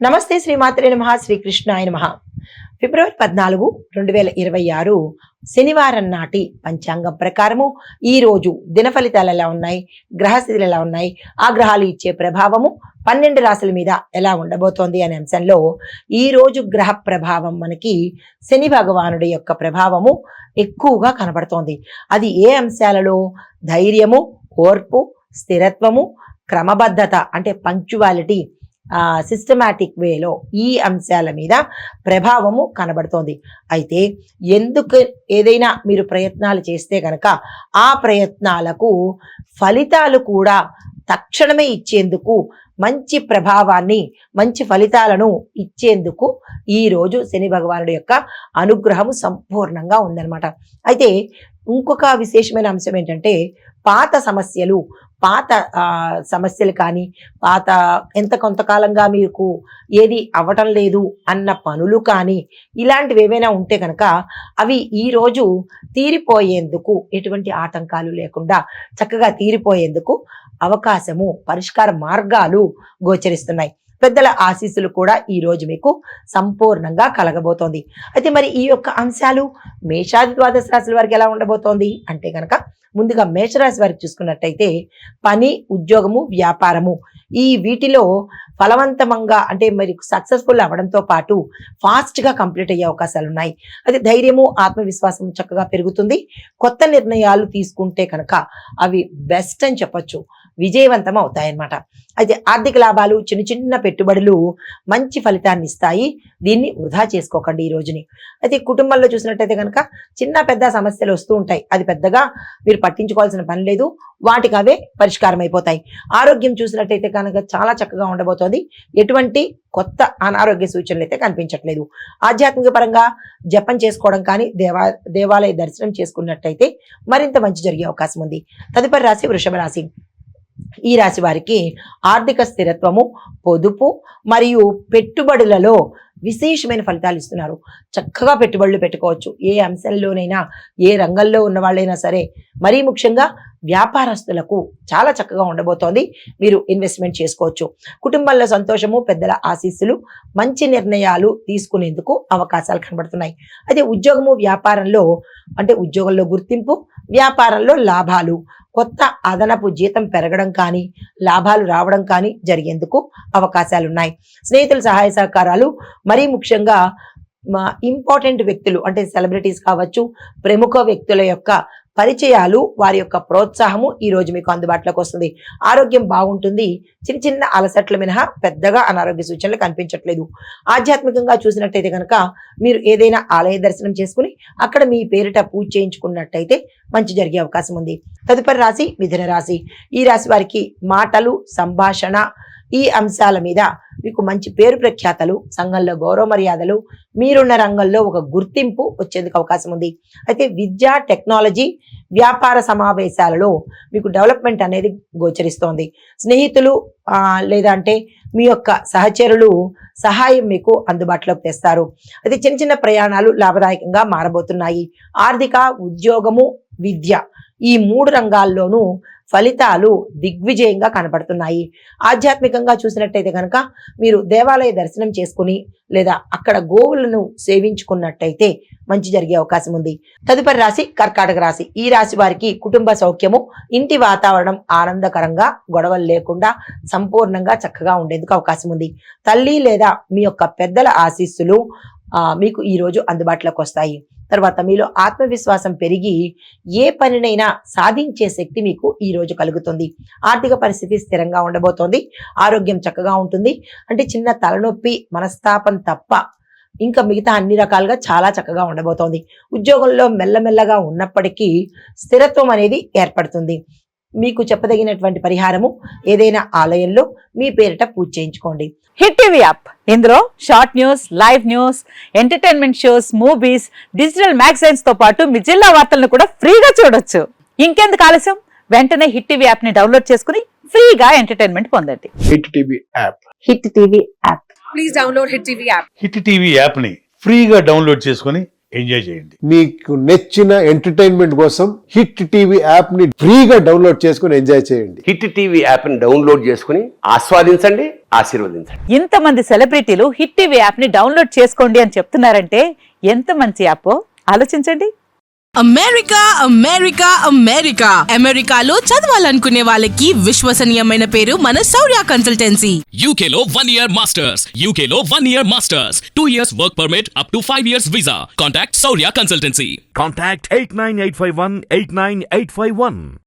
నమస్తే శ్రీమాత్రే నమః శ్రీకృష్ణాయ నమః. ఫిబ్రవరి 14, 2026 శనివారం నాటి పంచాంగం ప్రకారము ఈ రోజు దిన ఫలితాలు ఎలా ఉన్నాయి, గ్రహస్థితులు ఎలా ఉన్నాయి, ఆ గ్రహాలు ఇచ్చే ప్రభావము 12 రాశుల మీద ఎలా ఉండబోతోంది అనే అంశంలో ఈ రోజు గ్రహ ప్రభావం మనకి శని భగవానుడి యొక్క ప్రభావము ఎక్కువగా కనబడుతోంది. అది ఏ అంశాలలో? ధైర్యము, ఓర్పు, స్థిరత్వము, క్రమబద్ధత అంటే పంక్చువాలిటీ, సిస్టమాటిక్ వేలో ఈ అంశాల మీద ప్రభావము కనబడుతోంది. అయితే ఎందుకు ఏదైనా మీరు ప్రయత్నాలు చేస్తే కనుక ఆ ప్రయత్నాలకు ఫలితాలు కూడా తక్షణమే ఇచ్చేందుకు, మంచి ప్రభావాన్ని, మంచి ఫలితాలను ఇచ్చేందుకు ఈ రోజు శని భగవానుడి యొక్క అనుగ్రహము సంపూర్ణంగా ఉందన్నమాట. అయితే ఇంకొక విశేషమైన అంశం ఏంటంటే పాత సమస్యలు, పాత సమస్యలు కానీ, పాత కొంతకాలంగా మీకు ఏది అవ్వటం లేదు అన్న పనులు కానీ, ఇలాంటివి ఏవైనా ఉంటే కనుక అవి ఈరోజు తీరిపోయేందుకు, ఎటువంటి ఆటంకాలు లేకుండా చక్కగా తీరిపోయేందుకు అవకాశము, పరిష్కార మార్గాలు గోచరిస్తున్నాయి. పెద్దల ఆశీస్సులు కూడా ఈ రోజు మీకు సంపూర్ణంగా కలగబోతోంది. అయితే మరి ఈ యొక్క అంశాలు మేషాది ద్వాదశ రాశుల వారికి ఎలా ఉండబోతోంది అంటే కనుక ముందుగా మేషరాశి వారికి చూసుకున్నట్టయితే పని, ఉద్యోగము, వ్యాపారము ఈ వీటిలో ఫలవంతంగా అంటే మరి సక్సెస్ఫుల్ అవ్వడంతో పాటు ఫాస్ట్గా కంప్లీట్ అయ్యే అవకాశాలు ఉన్నాయి. అది ధైర్యము, ఆత్మవిశ్వాసం చక్కగా పెరుగుతుంది. కొత్త నిర్ణయాలు తీసుకుంటే కనుక అవి బెస్ట్ అని చెప్పొచ్చు, విజయవంతం అవుతాయన్నమాట. అయితే ఆర్థిక లాభాలు, చిన్న చిన్న పెట్టుబడులు మంచి ఫలితాన్ని ఇస్తాయి. దీన్ని వృధా చేసుకోకండి ఈ రోజుని. అయితే కుటుంబంలో చూసినట్టయితే కనుక చిన్న పెద్ద సమస్యలు వస్తూ ఉంటాయి. అది పెద్దగా మీరు పట్టించుకోవాల్సిన పని లేదు, వాటికి అవే పరిష్కారం అయిపోతాయి. ఆరోగ్యం చూసినట్టయితే కనుక చాలా చక్కగా ఉండబోతోంది. ఎటువంటి కొత్త అనారోగ్య సూచనలు అయితే కనిపించట్లేదు. ఆధ్యాత్మిక పరంగా జపం చేసుకోవడం కానీ, దేవాలయ దర్శనం చేసుకున్నట్టయితే మరింత మంచి జరిగే అవకాశం ఉంది. తదుపరి రాశి వృషభ రాశి. ఈ రాశి వారికి ఆర్థిక స్థిరత్వము, పొదుపు మరియు పెట్టుబడులలో విశేషమైన ఫలితాలు ఇస్తున్నారు. చక్కగా పెట్టుబడులు పెట్టుకోవచ్చు. ఏ అంశంలోనైనా, ఏ రంగంలో ఉన్న వాళ్ళైనా సరే, మరీ ముఖ్యంగా వ్యాపారస్తులకు చాలా చక్కగా ఉండబోతోంది. మీరు ఇన్వెస్ట్మెంట్ చేసుకోవచ్చు. కుటుంబంలో సంతోషము, పెద్దల ఆశీస్సులు, మంచి నిర్ణయాలు తీసుకునేందుకు అవకాశాలు కనబడుతున్నాయి. అయితే ఉద్యోగము, వ్యాపారంలో అంటే ఉద్యోగంలో గుర్తింపు, వ్యాపారంలో లాభాలు, కొత్త అదనపు జీతం పెరగడం కానీ, లాభాలు రావడం కానీ జరిగేందుకు అవకాశాలు ఉన్నాయి. స్నేహితుల సహాయ సహకారాలు, మరీ ముఖ్యంగా ఇంపార్టెంట్ వ్యక్తులు అంటే సెలబ్రిటీస్ కావచ్చు, ప్రముఖ వ్యక్తుల యొక్క పరిచయాలు, వారి యొక్క ప్రోత్సాహము ఈ రోజు మీకు అందుబాటులోకి వస్తుంది. ఆరోగ్యం బాగుంటుంది. చిన్న చిన్న అలసట్లు మినహా పెద్దగా అనారోగ్య సూచనలు కనిపించట్లేదు. ఆధ్యాత్మికంగా చూసినట్టయితే కనుక మీరు ఏదైనా ఆలయ దర్శనం చేసుకుని అక్కడ మీ పేరిట పూజ చేయించుకున్నట్టయితే మంచి జరిగే అవకాశం ఉంది. తదుపరి రాశి మిథున రాశి. ఈ రాశి వారికి మాటలు, సంభాషణ ఈ అంశాల మీద మీకు మంచి పేరు ప్రఖ్యాతలు, సంఘంలో గౌరవ మర్యాదలు, మీరున్న రంగంలో ఒక గుర్తింపు వచ్చేందుకు అవకాశం ఉంది. అయితే విద్య, టెక్నాలజీ, వ్యాపార సమావేశాలలో మీకు డెవలప్మెంట్ అనేది గోచరిస్తోంది. స్నేహితులు లేదా అంటే మీ యొక్క సహచరులు సహాయం మీకు అందుబాటులోకి తెస్తారు. అయితే చిన్న చిన్న ప్రయాణాలు లాభదాయకంగా మారబోతున్నాయి. ఆర్థిక, ఉద్యోగము, విద్య ఈ 3 రంగాల్లోనూ ఫలితాలు దిగ్విజయంగా కనబడుతున్నాయి. ఆధ్యాత్మికంగా చూసినట్టయితే కనుక మీరు దేవాలయ దర్శనం చేసుకుని లేదా అక్కడ గోవులను సేవించుకున్నట్టయితే మంచి జరిగే అవకాశం ఉంది. తదుపరి రాశి కర్కాటక రాశి. ఈ రాశి వారికి కుటుంబ సౌఖ్యము, ఇంటి వాతావరణం ఆనందకరంగా, గొడవలు లేకుండా సంపూర్ణంగా చక్కగా ఉండేందుకు అవకాశం ఉంది. తల్లి లేదా మీ యొక్క పెద్దల ఆశీస్సులు మీకు ఈ రోజు అందుబాటులోకి వస్తాయి. తర్వాత మీలో ఆత్మవిశ్వాసం పెరిగి ఏ పనినైనా సాధించే శక్తి మీకు ఈ రోజు కలుగుతుంది. ఆర్థిక పరిస్థితి స్థిరంగా ఉండబోతోంది. ఆరోగ్యం చక్కగా ఉంటుంది. అంటే చిన్న తలనొప్పి, మనస్తాపం తప్ప ఇంకా మిగతా అన్ని రకాలుగా చాలా చక్కగా ఉండబోతోంది. ఉద్యోగంలో మెల్లమెల్లగా ఉన్నప్పటికీ స్థిరత్వం అనేది ఏర్పడుతుంది. మీకు చెప్పదగినటువంటి పరిహారము ఏదైనా ఆలయంలో మీ పేరిట పూజ చేయించుకోండి. హిట్ టీవీ యాప్, ఇందులో short news, live news, entertainment shows, movies, digital magazines తో పాటు మీ జిల్లా వార్తలను కూడా ఫ్రీగా చూడొచ్చు. ఇంకెందుకు ఆలస్యం, వెంటనే హిట్ టీవీ యాప్ ని డౌన్లోడ్ చేసుకుని ఫ్రీగా ఎంటర్టైన్మెంట్ పొందండి. Hit TV app. Hit TV app. Please download hit TV app. Hit TV యాప్ని ఫ్రీగా డౌన్లోడ్ చేసుకొని ఎంజాయ్ చేయండి. మీకు నచ్చిన ఎంటర్టైన్మెంట్ కోసం హిట్ టీవీ యాప్ ని ఫ్రీగా డౌన్లోడ్ చేసుకుని ఎంజాయ్ చేయండి. హిట్ టీవీ యాప్ ని డౌన్లోడ్ చేసుకుని ఆస్వాదించండి, ఆశీర్వదించండి. ఇంతమంది సెలబ్రిటీలు హిట్ టీవీ యాప్ ని డౌన్లోడ్ చేసుకోండి అని చెప్తున్నారంటే ఎంత మంచి యాప్ ఆలోచించండి. అమెరికా అమెరికా అమెరికా అమెరికాలో చదవాలనుకునే వాళ్ళకి విశ్వసనీయమైన పేరు మన శౌర్య consultancy. UK Law 1 Year Masters. UK Law 1 Year Masters. 2 years work permit up to 5 years visa. Contact Saurya Consultancy. Contact 89851 89851.